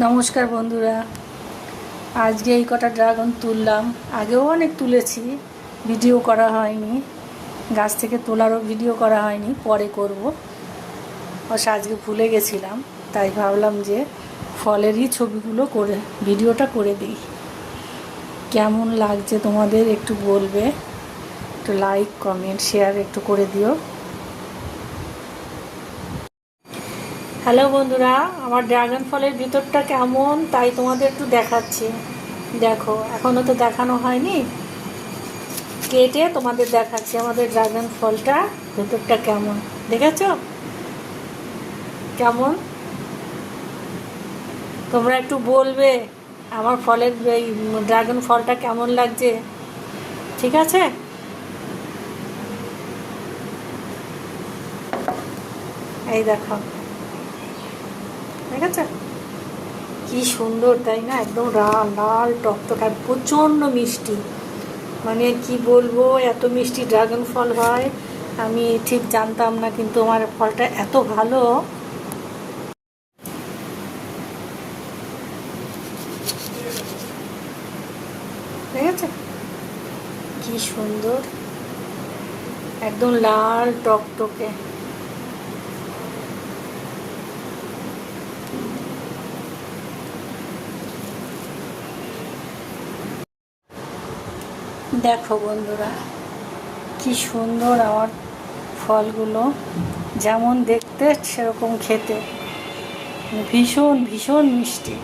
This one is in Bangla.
নমস্কার বন্ধুরা, আজকে এই কটা ড্রাগন তুললাম। আগেও অনেক তুলেছি, ভিডিও করা হয়নি। গাছ থেকে তোলারও ভিডিও করা হয়নি, পরে করব। আজকে ভুলে গেছিলাম, তাই ভাবলাম যে ফলেরই ছবিগুলো করে ভিডিওটা করে দিই। কেমন লাগছে তোমাদের একটু বলবে, একটু লাইক কমেন্ট শেয়ার একটু করে দিও। হ্যালো বন্ধুরা, আমার ড্রাগন ফলের ভিতরটা কেমন তাই তোমাদের একটু দেখাচ্ছি। দেখো, এখনও তো দেখানো হয়নি, কেটে তোমাদের দেখাচ্ছি আমাদের ড্রাগন ফলটা ভিতরটা কেমন। দেখেছো কেমন? তোমরা একটু বলবে আমার ফলের এই ড্রাগন ফলটা কেমন লাগছে, ঠিক আছে? এই দেখো, দেখেছো কি সুন্দর, তাই না? একদম লাল লাল টকটক আর প্রচণ্ড মিষ্টি। মানে কি বলবো, এত মিষ্টি ড্রাগন ফল হয় আমি ঠিক জানতাম না, কিন্তু আমার ফলটা এত ভালো। ঠিক আছে, কি সুন্দর, একদম লাল টকটকে। দেখো বন্ধুরা, কি সুন্দর আমার ফলগুলো, যেমন দেখতে সেরকম খেতে, ভীষণ ভীষণ মিষ্টি।